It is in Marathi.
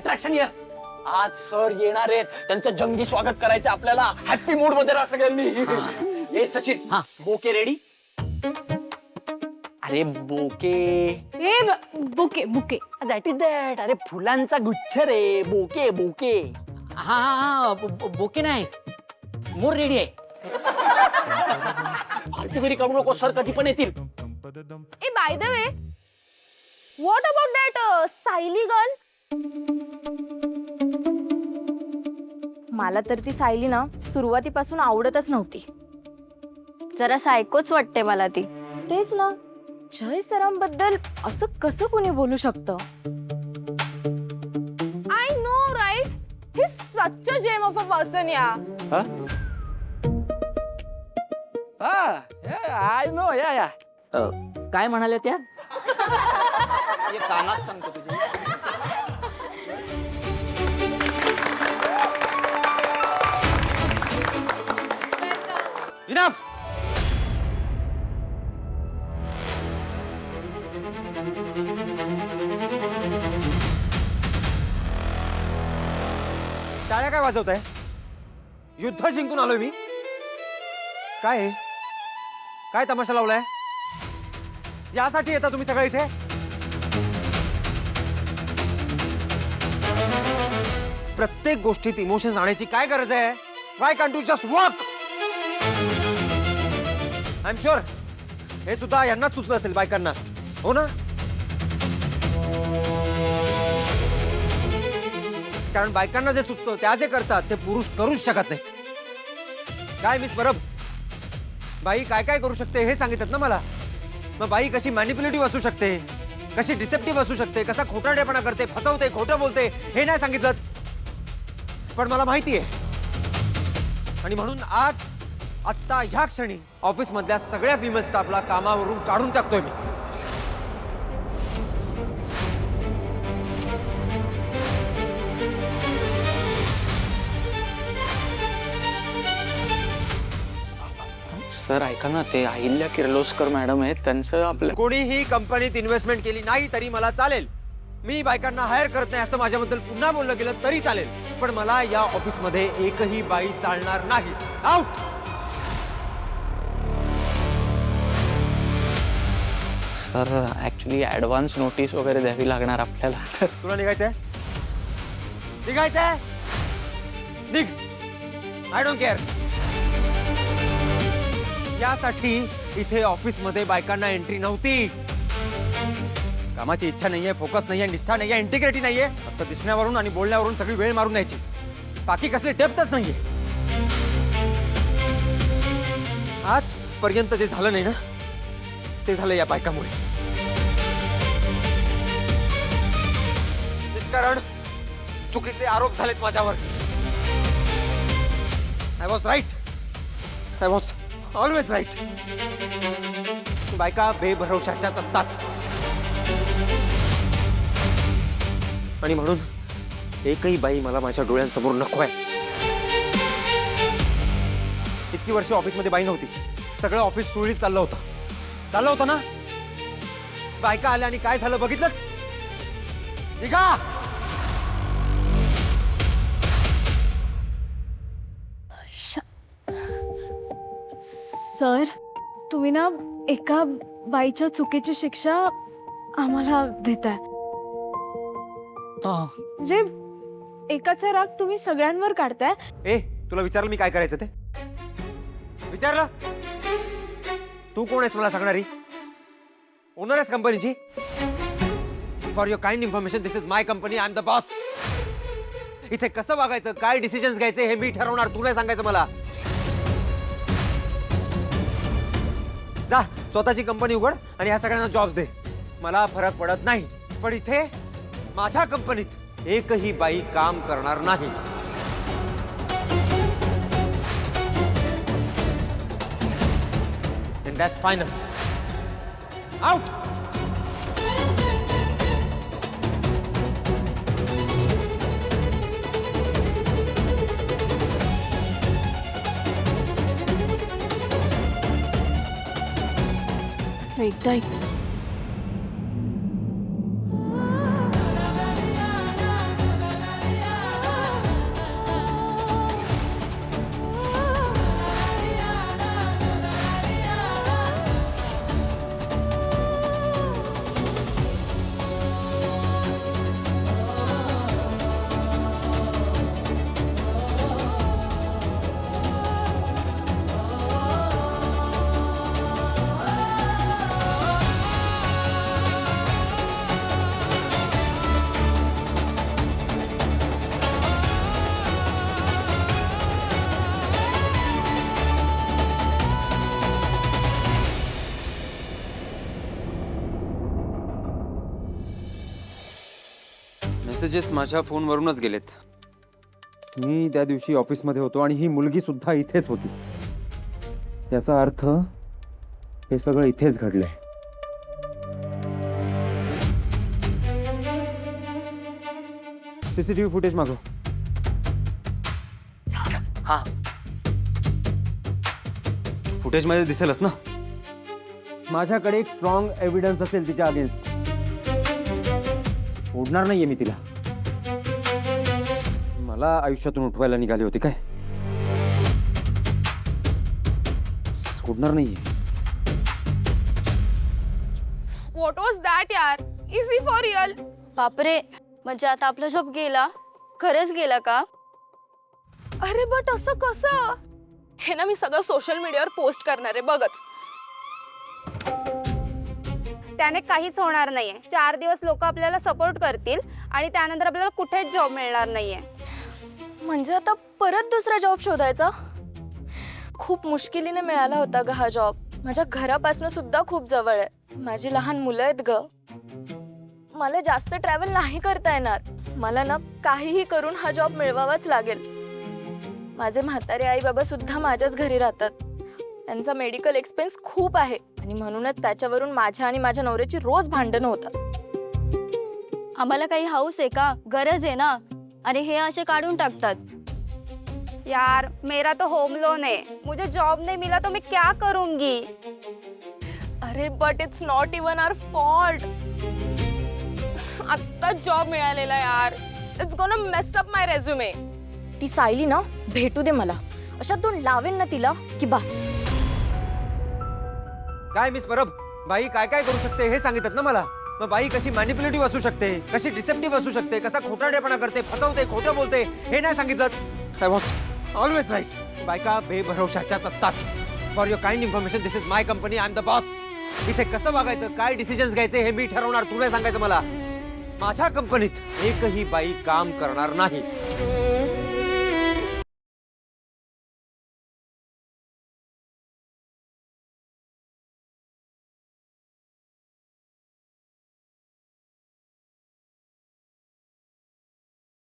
Attraction here. आज सर येणार आहेत, त्यांचं जंगी स्वागत करायचं आपल्याला. हॅपी मूड मध्ये राहा सगळ्यांनी. हे सचिन, हा. बोके रेडी? अरे बोके, bouquet bouquet. That is that. अरे फुलांचा गुच्छ रे, बोके बोके. हा हा हा बोके नाही, मोर रेडी आहे. फालतूगिरी करू नको, सर कधी पण येतील. ए by the way, what about that Sayali girl? मला तर ती सायली ना सुरुवातीपासून आवडतच नव्हती. जरा सायकोच वाटते मला ती. तेच ना, जय सरांबद्दल असं कसं कोणी बोलू शकतं? I know right, he such a gem of a person या. I know. या काय म्हणाले त्या? हे कानात सांगतो तुझ्या. इनफ. टाळ्या काय वाजवताय? युद्ध जिंकून आलोय मी. काय आहे? काय तमाशा लावलाय? यासाठी येता तुम्ही सगळे इथे? प्रत्येक गोष्टीत इमोशन्स आणायची काय गरज आहे? Y can't you just work? I am sure हे सुद्धा यांनाच सुचलं असेल, बायकांना. हो ना? कारण बायकांना जे सुचतं त्या जे करतात ते पुरुष करूच शकत नाहीत. काय मिस परब, बाई काय काय करू शकते हे सांगितलं ना मला. मग बाई कशी मॅनिप्युलेटिव्ह असू शकते, कशी डिसेप्टिव्ह असू शकते, कसा खोटारडेपणा करते, फसवते, खोटं बोलते हे नाही सांगितलं. पण मला माहिती आहे, आणि म्हणून आज आत्ता ह्या क्षणी ऑफिस मधल्या सगळ्या फिमेल स्टाफला कामावरून काढून टाकतोय मी. सर ऐका ना, ते अहिल्या किर्लोस्कर मॅडम आहेत, त्यांचं आपलं. कोणीही कंपनीत इन्व्हेस्टमेंट केली नाही तरी मला चालेल. मी बायकांना हायर करत नाही असं माझ्याबद्दल पुन्हा बोललं गेलं तरी चालेल. पण मला या ऑफिस मध्ये एकही बाई चालणार नाही. Out. Sir actually advance notice वगैरे द्यावी लागणार आपल्याला. तुला निघायचंय? निघायचंय? निघ. I don't care. यासाठी इथे ऑफिस मध्ये बायकांना एंट्री नव्हती. कामाची इच्छा नाहीये, फोकस नाहीये, निष्ठा नाहीये, इंटिग्रिटी नाहीये. फक्त दिसण्यावरून आणि बोलण्यावरून सगळी वेळ मारून न्यायची. बाकी कसली डेप्थच नाहीये. आजपर्यंत जे झालं नाही ना ते झालं या बायकामुळे. निष्कारण चुकीचे आरोप झालेत माझ्यावर. I was right. I was always right. बायका बेभरवशाच्याच असतात. आणि म्हणून एकही बाई मला माझ्या डोळ्यांसमोर नकोय. इतकी वर्ष ऑफिसमध्ये बाई नव्हती. सगळं ऑफिस सुरळीत चाललं होतं ना. बायका आल्या आणि काय झालं बघितलं? निघा. सर, तुम्ही ना एका बाईच्या चुकीची शिक्षा आम्हाला देताय. म्हणजे एकाचा राग तुम्ही सगळ्यांवर काढताय. ए, तुला विचारलं मी काय करायचं ते? विचारलं? तू कोण आहेस मला सांगणारी? ओनर आहेस कंपनीची? For your kind information, this is my company. I am the boss. इथे कसं वागायचं, काय डिसिजन्स घ्यायचे हे मी ठरवणार. तू नाही सांगायचं मला. जा स्वतःची कंपनी उघड आणि ह्या सगळ्यांना जॉब्स दे. मला फरक पडत नाही. पण इथे माझ्या कंपनीत एकही बाई काम करणार नाही. And that's final. Out. असं एकदा मेसेजेस माझ्या फोनवरूनच गेलेत. मी त्या दिवशी ऑफिसमध्ये होतो आणि ही मुलगी सुद्धा इथेच होती. याचा अर्थ हे सगळं इथेच घडलंय. सीसीटीव्ही फुटेज मागव. हा फुटेजमध्ये दिसेलच ना. माझ्याकडे एक स्ट्रॉंग एव्हिडन्स असेल तिच्या अगेन्स्ट. सोडणार नाहीये मी तिला. मला आयुष्यातून उठवायला निघाली होती काय? सोडणार नाहीये. व्हॉट वॉज दॅट यार? Is he for real? बापरे, म्हणजे आता आपला जॉब गेला? खरंच गेला का? अरे बट असं कसं? हे ना मी सगळं सोशल मीडियावर पोस्ट करणार आहे, बघच. त्याने काहीच होणार नाहीये. 4 दिवस लोक आपल्याला सपोर्ट करतील आणि त्यानंतर आपल्याला कुठेच जॉब मिळणार नाहीये. म्हणजे आता परत दुसरा जॉब शोधायचा? खूप मुश्किलीने मिळाला होता ग हा जॉब. माझ्या घरापासून सुद्धा खूप जवळ आहे. माझी लहान मुलं आहेत ग. मला जास्त ट्रॅव्हल नाही करता येणार. मला ना काहीही करून हा जॉब मिळवावाच लागेल. माझे म्हातारे आई बाबा सुद्धा माझ्याच घरी राहतात. त्यांचा मेडिकल एक्सपेन्स खूप आहे आणि म्हणूनच त्याच्यावरून माझ्या आणि माझ्या नवऱ्याची रोज भांडणं होतात. आम्हाला काही हाऊस आहे का? गरज आहे ना. आणि हे असे काढून टाकतात. यार मेरा तो होम लोन है. मुझे जॉब नहीं मिला तो मैं क्या करूंगी? अरे but it's not even our fault. आत्ता जॉब मिळालेला यार. It's gonna mess up my resume. ती सायली ना भेटू दे मला. अशा 2 लावेन ना तिला की बस. काय मिस परब, बाई काय काय करू शकते हे सांगितलं ना मला. मग बाई कशी मॅनिप्युलेटिव्ह असू शकते, कशी डिसेप्टिव्ह असू शकते, कसा खोटारडेपणा करते, फसवते, खोटं बोलते, हे नाही सांगितलं. I was always right. बायका बेभरवशाच्याच असतात. For your kind information, this is my company. I am the boss. इथे कसं वागायचं, काय डिसिजन्स घ्यायचे हे मी ठरवणार. तुला सांगायचं मला. माझ्या कंपनीत एकही बाई काम करणार नाही.